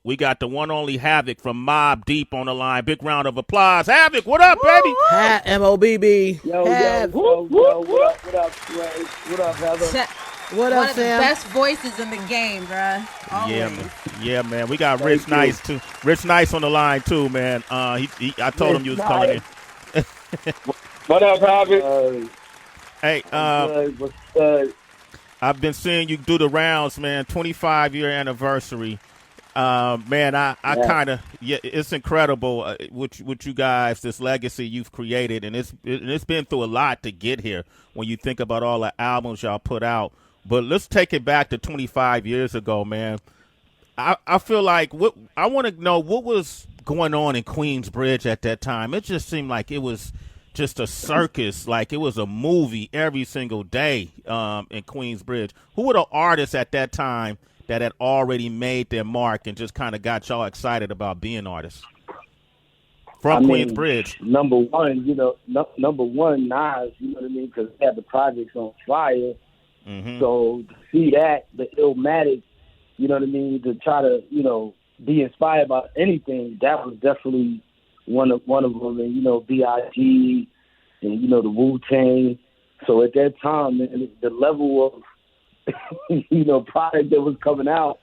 We got the one only Havoc from Mobb Deep on the line. Big round of applause. Havoc, what up, baby? MOBB. Yo, what up, Sway? What up, Heather? What up, One of the Sam? best voices in the game, bruh. Always. Yeah, man. We got Rich Nice too. Rich Nice on the line too, man. I told him you was calling in. What up, Havoc? Hey, What's good? I've been seeing you do the rounds, man. 25-year anniversary. Man, I kind of, it's incredible with you guys, this legacy you've created, and it's been through a lot to get here when you think about all the albums y'all put out. But let's take it back to 25 years ago, man. I feel like I want to know what was going on in Queensbridge at that time. It just seemed like it was just a circus, like it was a movie every single day in Queensbridge. Who were the artists at that time that had already made their mark and just kind of got y'all excited about being artists from Queensbridge? Number one, number one, Nas, you know what I mean, because they had the projects on fire. Mm-hmm. So to see that, the Illmatic, you know what I mean, to try to, be inspired by anything, that was definitely one of them. And, B.I.G. and, the Wu-Tang. So at that time, man, the level of, product that was coming out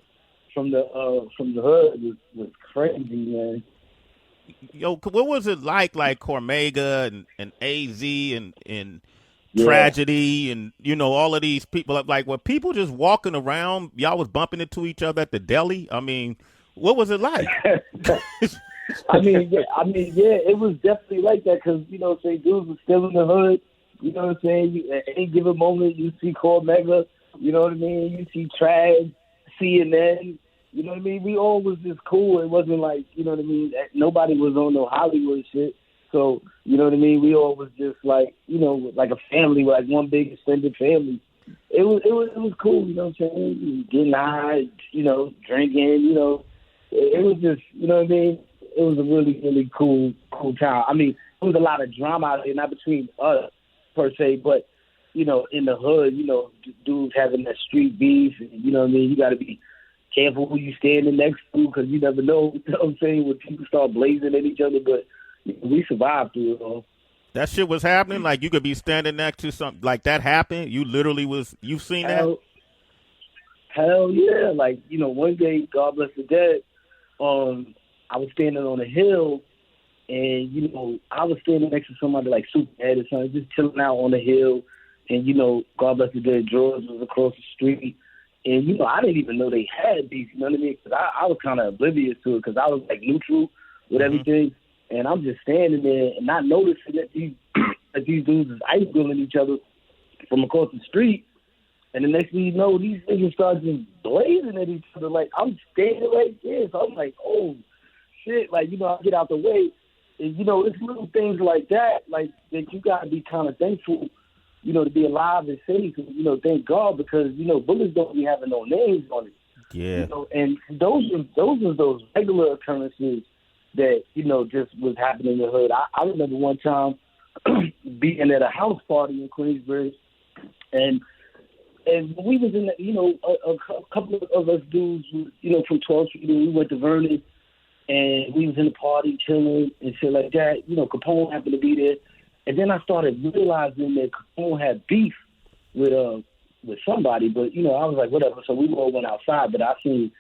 from the hood was crazy, man. Yo, what was it like Cormega and AZ and Tragedy and, all of these people? Like, were people just walking around? Y'all was bumping into each other at the deli? I mean, what was it like? It was definitely like that because, dudes were still in the hood. You know what I'm saying? At any given moment, you see Cormega. You know what I mean? You see Trag, CNN. You know what I mean? We all was just cool. It wasn't like, you know what I mean? Nobody was on no Hollywood shit. So, you know what I mean? We all was just like, like a family, like one big extended family. It was cool, you know what I'm saying? Getting high, drinking, It was just, you know what I mean? It was a really, really cool time. I mean, there was a lot of drama out there, not between us per se, but in the hood, dudes having that street beef, and, you know what I mean? You got to be careful who you standing next to because you never know, you know what I'm saying, when people start blazing at each other, but we survived through it all. That shit was happening? Like, you could be standing next to something, like that happened? You literally you've seen that? Hell yeah. Like, one day, God bless the dead, I was standing on a hill, and, I was standing next to somebody like Superhead or something, just chilling out on the hill. And, God bless the dead, George was across the street. And, I didn't even know they had these, you know what I mean? Because I was kind of oblivious to it because I was, like, neutral with everything. And I'm just standing there and not noticing that these dudes is ice grilling each other from across the street. And the next thing you know, these niggas start just blazing at each other. Like, I'm standing right there. So I'm like, oh, shit. Like, I get out the way. And, it's little things like that, like, that you got to be kind of thankful, to be alive and safe. And, thank God because, bullets don't be having no names on it. Yeah. And those are those regular occurrences that, just was happening in the hood. I remember one time being at a house party in Queensbridge, and we was in the, a couple of us dudes, from 12th Street, we went to Vernon, and we was in the party chilling and shit like that. Capone happened to be there. And then I started realizing that Capone had beef with somebody, but, I was like, whatever. So we all went outside, but I seen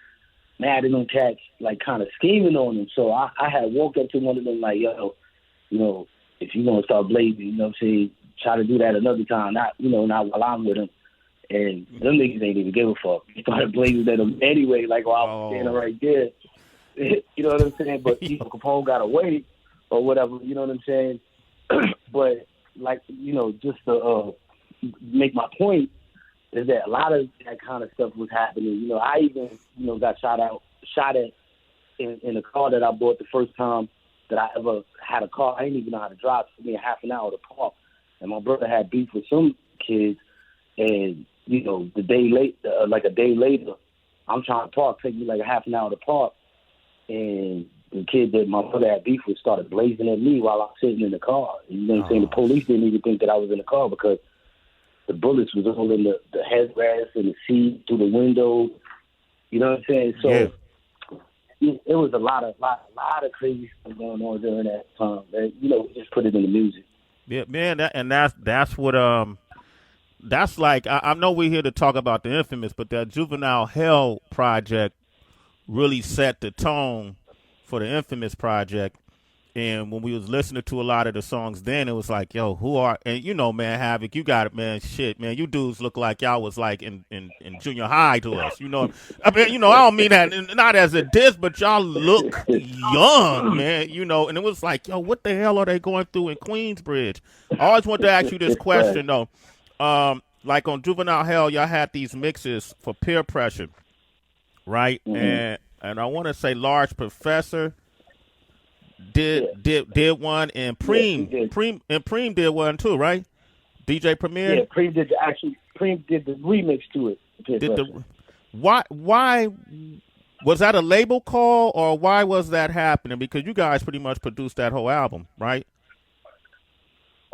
mad at them cats, like, kind of scheming on him. So I had walked up to one of them like, yo, if you're going to start blazing, you know what I'm saying, try to do that another time, not while I'm with him. And them niggas ain't even give a fuck. They started blazing at him anyway, like while I was standing right there. You know what I'm saying? But Capone got away or whatever, you know what I'm saying? But, like, just to make my point is that a lot of that kind of stuff was happening. I even, got shot at in a car that I bought the first time that I ever had a car. I didn't even know how to drive. It took me a half an hour to park. And my brother had beef with some kids. And, the day late, like a day later, I'm trying to park. Take me like a half an hour to park. And the kid that my brother had beef with started blazing at me while I'm sitting in the car. And, you know what I'm saying? The police didn't even think that I was in the car because the bullets was all in the headrest and the seat through the window. You know what I'm saying? So it was a lot of crazy stuff going on during that time. That, just put it in the music. Yeah, man, that's what that's like. I know we're here to talk about the Infamous, but that Juvenile Hell project really set the tone for the Infamous project. And when we was listening to a lot of the songs then, it was like, yo, who are, and man, Havoc, you got it, man, shit, man, you dudes look like y'all was like in junior high to us, I mean, I don't mean that, not as a diss, but y'all look young, man, and it was like, yo, what the hell are they going through in Queensbridge? I always wanted to ask you this question, though. Like on Juvenile Hell, y'all had these mixes for peer pressure, right? Mm-hmm. And I want to say Large Professor did one, and Preem did one too, right? DJ Premier. Yeah, Preem did the remix to it. Why was that a label call, or why was that happening? Because you guys pretty much produced that whole album, right?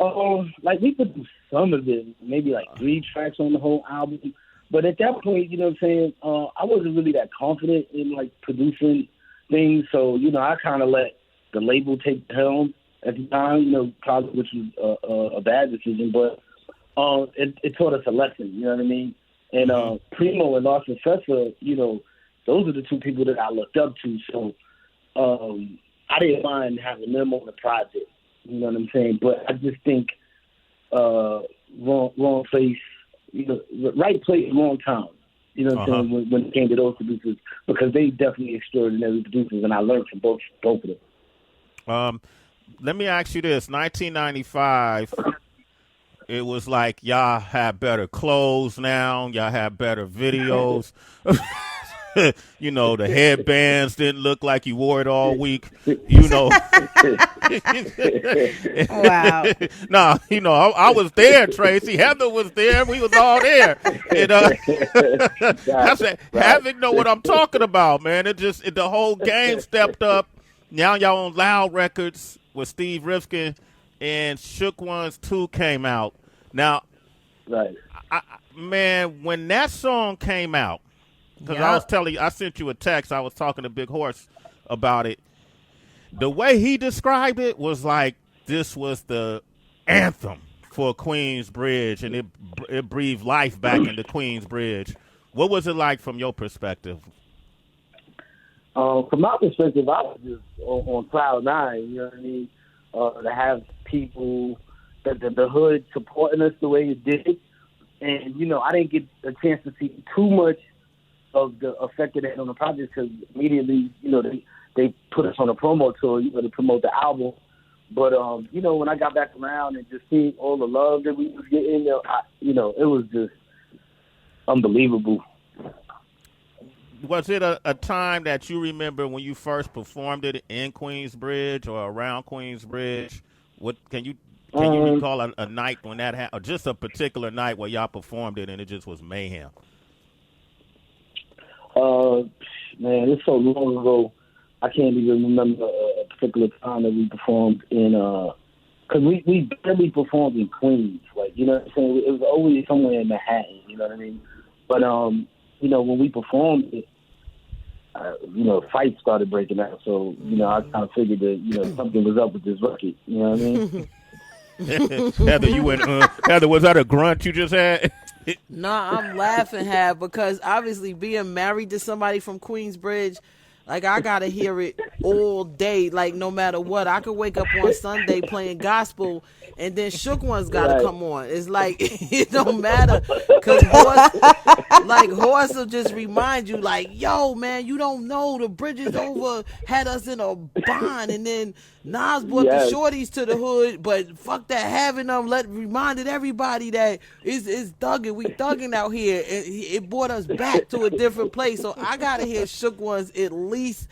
Like we produced some of it, maybe like 3 tracks on the whole album. But at that point, you know what I'm saying, I wasn't really that confident in like producing things, so I kind of let the label take the helm at the time, probably, which was a bad decision, but it taught us a lesson, you know what I mean? And Primo and Large Professor, those are the 2 people that I looked up to, so I didn't mind having them on the project, you know what I'm saying? But I just think wrong place, right place, wrong time. You know what I'm saying, when it came to those producers, because they definitely extraordinary producers, and I learned from both of them. Let me ask you this. 1995, it was like y'all had better clothes now. Y'all had better videos. The headbands didn't look like you wore it all week. Wow. No, I was there, Tracy. Heather was there. We was all there. And, I said, Havoc know what I'm talking about, man. The whole game stepped up. Now y'all on Loud Records with Steve Rifkin, and Shook Ones 2 came out. Now, right, man, when that song came out, because I was telling you, I sent you a text. I was talking to Big Horse about it. The way he described it was like this was the anthem for Queensbridge, and it breathed life back into Queensbridge. What was it like from your perspective? From my perspective, I was just on cloud 9, you know what I mean? To have people, the hood supporting us the way it did. And, I didn't get a chance to see too much of the effect of that on the project, because immediately, they put us on a promo tour, to promote the album. But, when I got back around and just seeing all the love that we was getting, it was just unbelievable. Was it a time that you remember when you first performed it in Queensbridge or around Queensbridge? What can you recall a night when that happened, or just a particular night where y'all performed it and it just was mayhem? Man, it's so long ago, I can't even remember a particular time that we performed in. Because we barely performed in Queens, like, you know what I'm saying? It was always somewhere in Manhattan, you know what I mean? But when we performed it, fights started breaking out. So, I kind of figured that, something was up with this record. You know what I mean? Heather, was that a grunt you just had? Nah, I'm laughing, because obviously being married to somebody from Queensbridge, like, I gotta hear it all day, like, no matter what. I could wake up on Sunday playing gospel, and then Shook One's gotta come on. It's like, it don't matter, because Horse will just remind you, like, yo, man, you don't know, the Bridges over had us in a bond, and then Nas brought the shorties to the hood, but fuck that, having them reminded everybody that it's thugging, we thugging out here, and it brought us back to a different place. So I gotta hear Shook Ones at least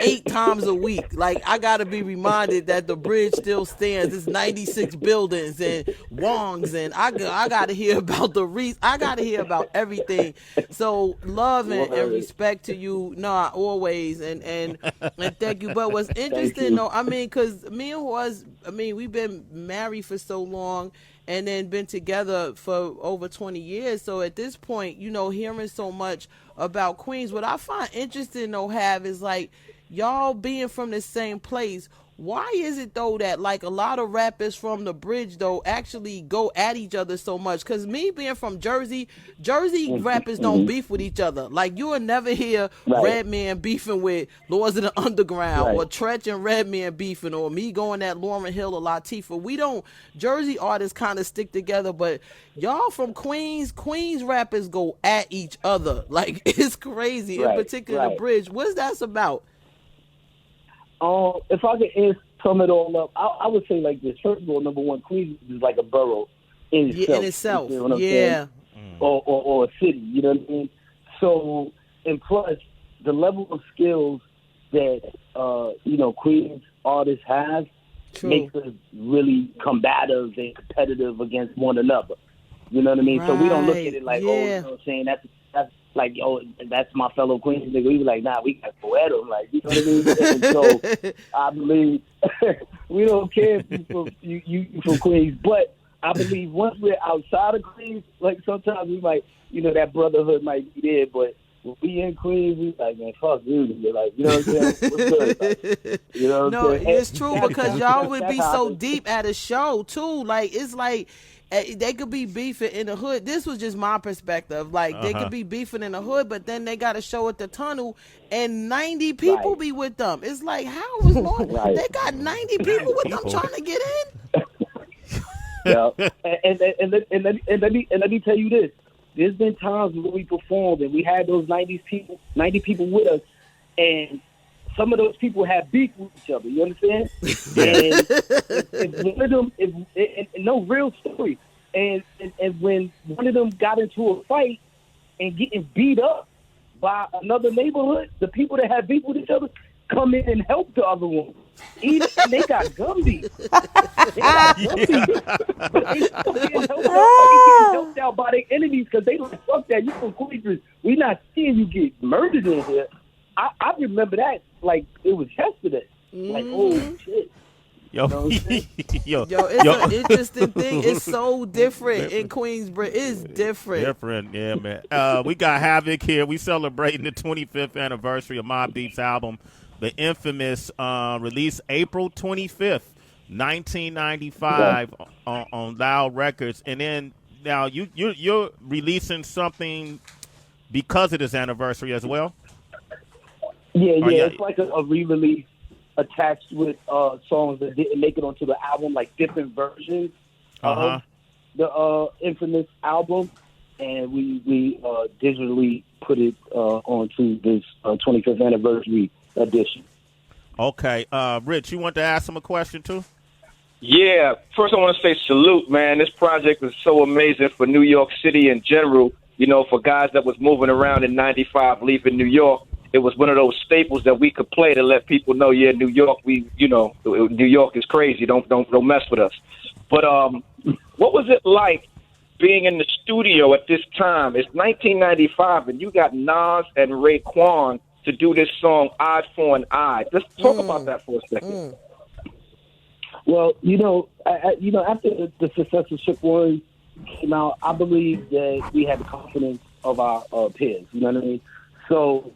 8 times a week. Like, I gotta be reminded that the bridge still stands. It's 96 buildings and Wongs, and I gotta hear about the I gotta hear about everything. So love and respect to you, always, and thank you. But what's interesting though, I mean, because me and Horse, we've been married for so long, and then been together for over 20 years. So at this point, you know, hearing so much about Queens, what I find interesting though, Have, is like y'all being from the same place. Why is it though that like a lot of rappers from the bridge though actually go at each other so much? Because me being from Jersey rappers don't beef with each other. Like you will never hear Redman beefing with Lords of the Underground or Tretch and Redman beefing, or me going at Lauryn Hill or Latifah. We don't. Jersey artists kind of stick together, but y'all from Queens rappers go at each other. Like it's crazy. In particular, the bridge. What's that about? If I could sum it all up, I would say like this. First of all, number one, Queens is like a borough in itself. You know what I'm saying? Or a city. You know what I mean? So, and plus, the level of skills that you know, Queens artists have makes us really combative and competitive against one another. You know what I mean? So we don't look at it like, oh, you know what I'm saying? That's like, oh, that's my fellow Queens nigga. We be like, nah, we got to go at him. Like, you know what I mean? And so I believe we don't care if you from Queens, but I believe once we're outside of Queens, like sometimes we might, you know, that brotherhood might be there, but when we in Queens, we like, man, fuck you. You're like, you know what I'm saying? What's good? Like, you know what I'm saying? It's true, because y'all would be so deep at a show too. Like, it's like, they could be beefing in the hood. This was just my perspective. Like, they could be beefing in the hood, but then they got a show at the tunnel, and 90 people be with them. It's like, how is more? They got 90 people with them trying to get in. Yeah, and let me tell you this. There's been times when we performed and we had those 90 people with us, and some of those people have beef with each other. You understand? And if one of them, no real story. And when one of them got into a fight and getting beat up by another neighborhood, the people that have beef with each other come in and help the other one. Even they got Gumby. They got Gumby. They getting helped out by their enemies because they like, fuck that. You from Queensbridge. We not seeing you get murdered in here. I remember that like it was yesterday. Like, oh shit. Yo, it's an interesting thing. It's so different in Queensbridge. It's different. Yeah, man. We got Havoc here. We celebrating the 25th anniversary of Mobb Deep's album, the infamous release April 25th, 1995 on Loud Records. And then now you're releasing something because of this anniversary as well? Yeah. It's like a re-release attached with songs that didn't make it onto the album, like different versions of the infamous album, and we digitally put it onto this 25th anniversary edition. Okay, Rich, you want to ask him a question too? Yeah, first I want to say salute, man. This project was so amazing for New York City in general. You know, for guys that was moving around in '95, leaving New York. It was one of those staples that we could play to let people know, yeah, New York, New York is crazy. Don't mess with us. But what was it like being in the studio at this time? It's 1995, and you got Nas and Raekwon to do this song, Eye for an Eye. Let's talk about that for a second. Well, after the success of Shook One came out, I believe that we had the confidence of our peers. You know what I mean? So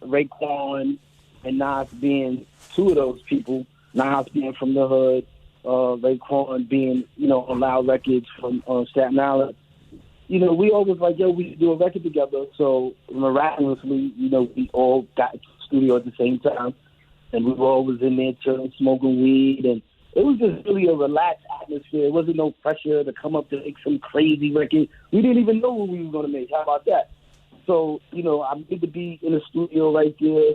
Raekwon and Nas being two of those people, Nas being from the hood, Raekwon being, on Loud Records from Staten Island, we always like, yo, we should do a record together. So miraculously, we all got to the studio at the same time, and we were always in there chilling, smoking weed, and it was just really a relaxed atmosphere. There wasn't no pressure to come up to make some crazy record. We didn't even know what we were going to make. How about that? So, I made the beat in the studio right there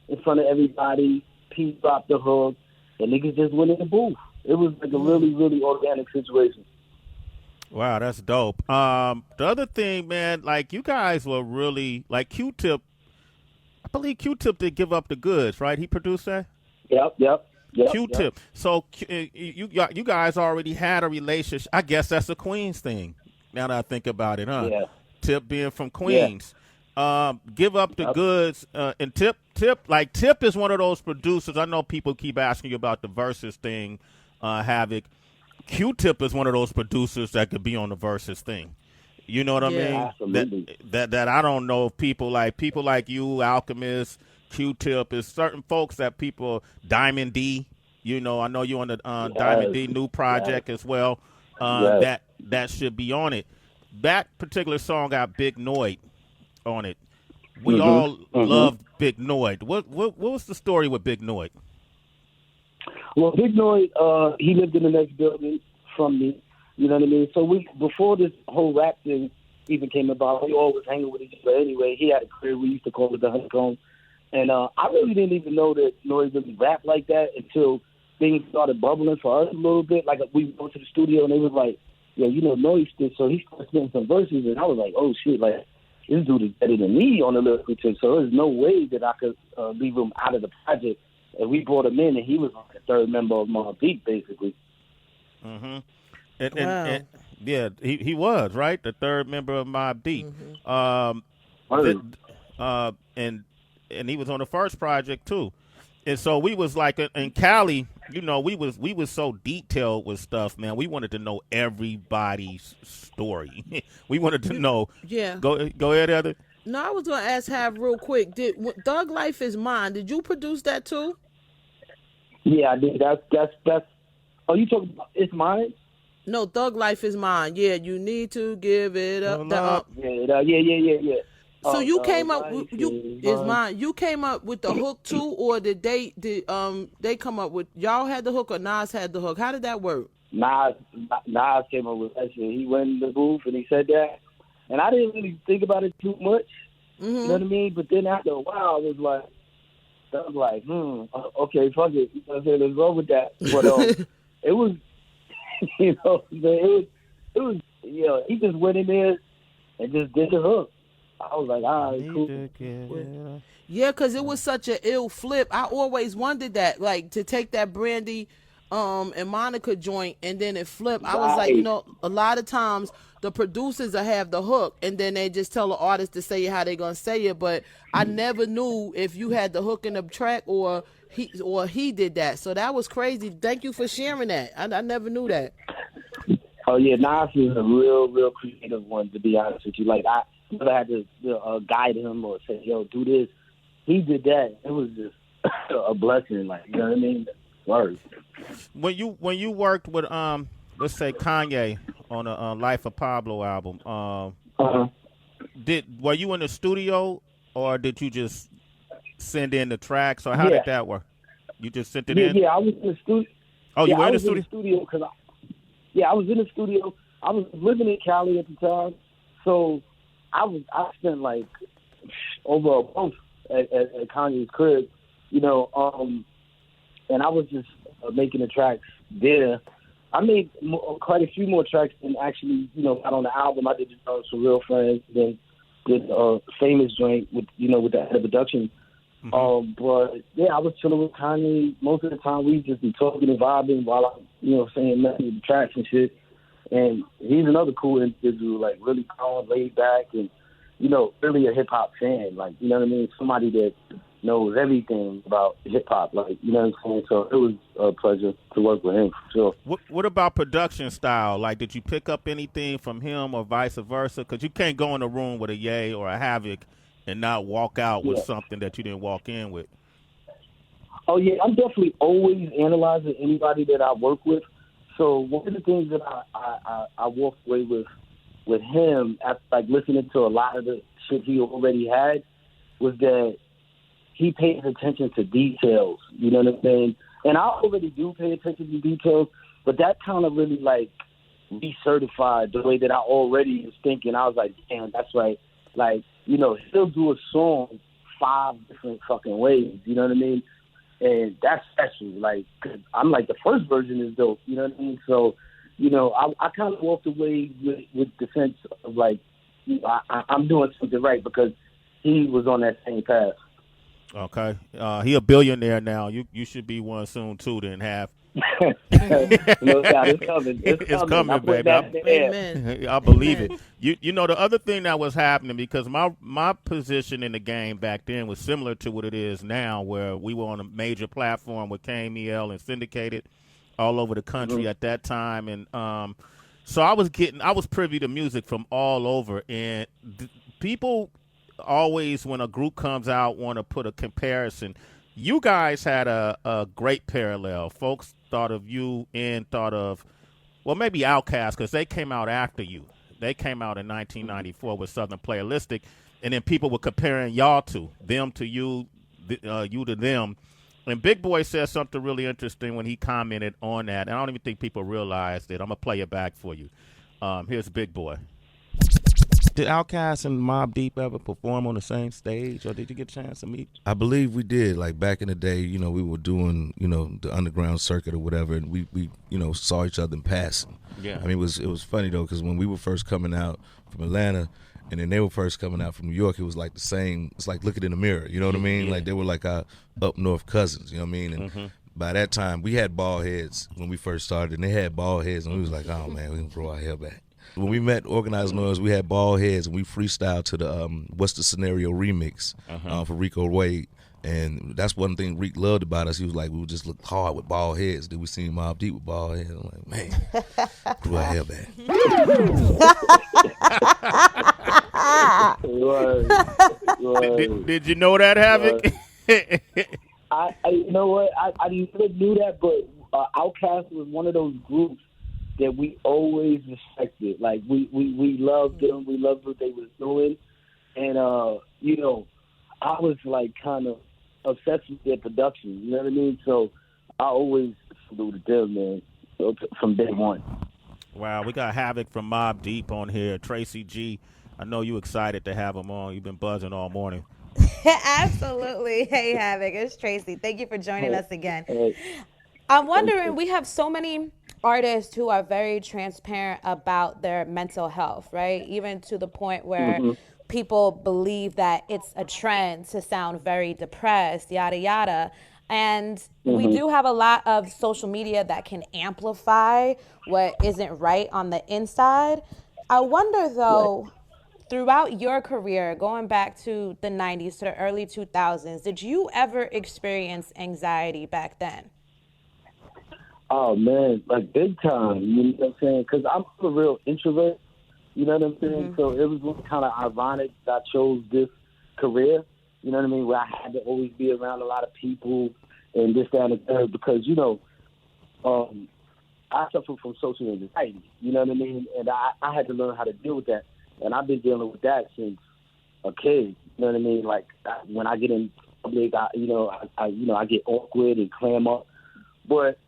in front of everybody. Pete dropped the hook, and niggas just went in the booth. It was like a really, really organic situation. Wow, that's dope. The other thing, man, like you guys were really, like Q-Tip, I believe Q-Tip did Give Up the Goods, right? He produced that? Yep. Q-Tip. Yep. So you guys already had a relationship. I guess that's a Queens thing, now that I think about it, huh? Yeah. Tip being from Queens. Yeah. Give Up the Goods, and Tip is one of those producers. I know people keep asking you about the Versus thing, Havoc. Q-Tip is one of those producers that could be on the Versus thing. You know what I mean? Absolutely. That I don't know if people like you, Alchemist, Q-Tip, is certain folks that people, Diamond D. You know, I know you on the Diamond D new project as well. That should be on it. That particular song got Big Noyd on it. We all loved Big Noyd. What was the story with Big Noyd? Well, Big Noyd, he lived in the next building from me. You know what I mean? So before this whole rap thing even came about, we always hanging with each other anyway. He had a career. We used to call it the Honeycomb. And I really didn't even know that Noyd really rap like that until things started bubbling for us a little bit. Like, we go to the studio and they was like, yeah, you know, Noyd did. So he started spitting some verses, and I was like, oh, shit, like, this dude is better than me on the lyrical tip. So there's no way that I could leave him out of the project. And we brought him in, and he was like a third member of Mobb Deep, basically. Mm-hmm. And yeah, he was, right? The third member of Mobb Deep. And he was on the first project too. And so we was like in Cali, you know, we was so detailed with stuff, man. We wanted to know everybody's story. We wanted to know. Yeah. Go ahead, Heather. No, I was gonna ask Hav real quick. Did Thug Life Is Mine? Did you produce that too? Yeah, I did. That's. Oh, you talking about It's Mine? No, Thug Life Is Mine. Yeah, you need to give it up. Yeah. So you came up with Is Mine. You came up with the hook too, or did they come up with, y'all had the hook or Nas had the hook? How did that work? Nas came up with that shit. He went in the booth and he said that, and I didn't really think about it too much. You know what I mean? But then after a while, I was like, okay, fuck it. You know what I'm saying? Let's go with that. But it was, you know, it was, you know, he just went in there and just did the hook. I was like, all right, cool. Yeah, because it was such an ill flip. I always wondered that, like, to take that Brandy and Monica joint and then it flipped. I was like, you know, a lot of times the producers will have the hook and then they just tell the artist to say it how they gonna say it. But I never knew if you had the hook in the track or he did that. So that was crazy. Thank you for sharing that. I never knew that. Oh yeah, Nas is a real creative one, to be honest with you. Like, I never had to guide him or say, yo, do this. He did that. It was just a blessing, like, you know what I mean? Word. When you worked with let's say Kanye on a Life of Pablo album, were you in the studio or did you just send in the tracks, or how did that work? You just sent it in? Yeah, I was in the studio. Oh, you were in the studio? I was in the studio. I was living in Cali at the time, so I spent like over a month at Kanye's crib, you know, and I was just making the tracks there. I made quite a few more tracks than actually, you know, got on the album. I did some Real Friends, then did Famous joint with, you know, with the head of production. But yeah, I was chilling with Kanye most of the time. We just be talking and vibing while I'm, you know, saying nothing with the tracks and shit. And he's another cool individual, like really calm, laid back, and, you know, really a hip hop fan. Like, you know what I mean? Somebody that knows everything about hip hop. Like, you know what I'm saying? So it was a pleasure to work with him, for sure. What about production style? Like, did you pick up anything from him or vice versa? Because you can't go in a room with a Ye or a Havoc and not walk out with something that you didn't walk in with. Oh, yeah, I'm definitely always analyzing anybody that I work with. So one of the things that I walked away with him after, like, listening to a lot of the shit he already had was that he pays attention to details, you know what I'm saying? And I already do pay attention to details, but that kind of really, like, recertified the way that I already was thinking. I was like, damn, that's right. Like, you know, he'll do a song 5 different fucking ways, you know what I mean? And that's special. Like, 'cause I'm like, the first version is dope, you know what I mean? So, you know, I kind of walked away with the sense of, like, you know, I'm doing something right because he was on that same path. Okay. He a billionaire now. You should be one soon, too, then, Half. No doubt, it's coming. It's coming, baby. I believe it. You know, the other thing that was happening, because my position in the game back then was similar to what it is now, where we were on a major platform with KMEL and syndicated. all over the country at that time, and so I was privy to music from all over, and people always, when a group comes out, want to put a comparison. You guys had a great parallel. Folks thought of you and thought of, well, maybe Outkast, because they came out after you. They came out in 1994 with Southern Playalistic, and then people were comparing y'all to them to you, you to them. And Big Boy said something really interesting when he commented on that, and I don't even think people realized it. I'm going to play it back for you. Here's Big Boy. Did Outkast and Mobb Deep ever perform on the same stage, or did you get a chance to meet? I believe we did. Like back in the day, you know, we were doing, you know, the underground circuit or whatever, and we you know, saw each other in passing. Yeah. I mean, it was funny though, because when we were first coming out from Atlanta, and then they were first coming out from New York, it was like the same. It's like looking in the mirror. You know what I mean? Yeah. Like they were like our up north cousins. You know what I mean? And by that time, we had bald heads when we first started, and they had bald heads, and we was like, oh man, we can grow our hair back. When we met Organized Noise, we had bald heads, and we freestyled to the What's the Scenario remix for Rico Wade. And that's one thing Reek loved about us. He was like, we would just look hard with bald heads. Then we seen Mobb Deep with bald heads. I'm like, man, grew our hair back. Did you know that, Havoc? I you know what? I never knew that, but Outkast was one of those groups that we always respected. Like we loved them. We loved what they was doing, and you know, I was like kind of obsessed with their production. You know what I mean? So I always saluted them, man, from day one. Wow, we got Havoc from Mobb Deep on here. Tracy G, I know you excited to have him on. You've been buzzing all morning. Absolutely. Hey, Havoc, it's Tracy. Thank you for joining us again. Hey. I'm wondering, we have so many artists who are very transparent about their mental health, right? Even to the point where people believe that it's a trend to sound very depressed, yada, yada. And we do have a lot of social media that can amplify what isn't right on the inside. I wonder, though, throughout your career, going back to the 90s to the early 2000s, did you ever experience anxiety back then? Oh, man, like big time, you know what I'm saying? Because I'm a real introvert, you know what I'm saying? So it was kind of ironic that I chose this career, you know what I mean, where I had to always be around a lot of people and this, that, and the third, because, you know, I suffer from social anxiety, you know what I mean? And I had to learn how to deal with that. And I've been dealing with that since a kid, you know what I mean? Like, when I get in public, I get awkward and clam up. But,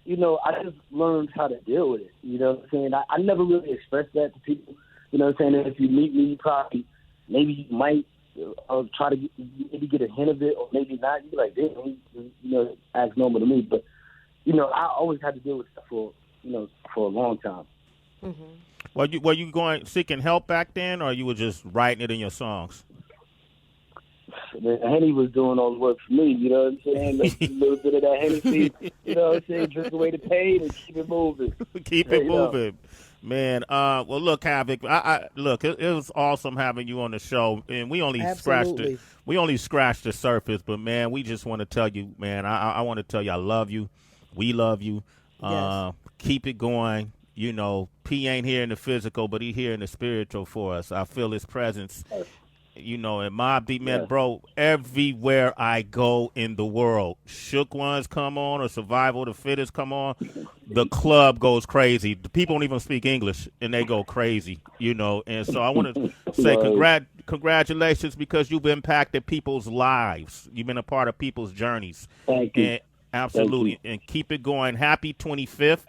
you know, I just learned how to deal with it. You know what I'm saying? I never really expressed that to people. You know what I'm saying? And if you meet me, you probably, maybe you might try to get a hint of it, or maybe not. You'd be like, damn, you know, act normal to me. But, you know, I always had to deal with that for a long time. Were you going seeking help back then, or you were just writing it in your songs? Henny was doing all the work for me, you know what I'm saying? A little bit of that Hennessy, you know what I'm saying? Drink away the pain and keep it moving. Keep it moving. Man, well, look, Havoc, look, it was awesome having you on the show, and we only scratched the surface, but, man, we just want to tell you, man, I want to tell you I love you. We love you. Yes. Keep it going. You know, P ain't here in the physical, but he here in the spiritual for us. I feel his presence. You know, and Mobb Deep, man, bro, everywhere I go in the world, Shook Ones come on or Survival of the Fittest come on, the club goes crazy. The people don't even speak English, and they go crazy, you know. And so I want to say congratulations, because you've impacted people's lives. You've been a part of people's journeys. Thank you. And absolutely. And keep it going. Happy 25th.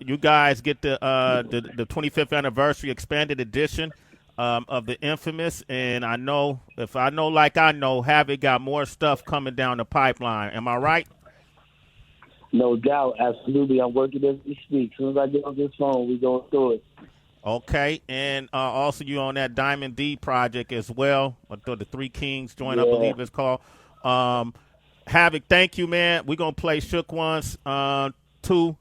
You guys get the 25th anniversary expanded edition of the Infamous, and I know Havoc got more stuff coming down the pipeline. Am I right? No doubt, absolutely. I'm working as we speak. As soon as I get on this phone, we going through it. Okay, and also you on that Diamond D project as well. The Three Kings joint, I believe it's called. Havoc, thank you, man. We're going to play Shook Ones 2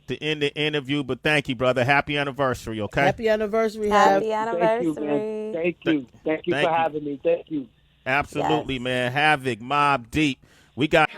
to end the interview, but thank you, brother. Happy anniversary, okay? Happy anniversary. Happy anniversary. Thank you for having me. Thank you. Absolutely, man. Havoc, Mobb Deep. We got...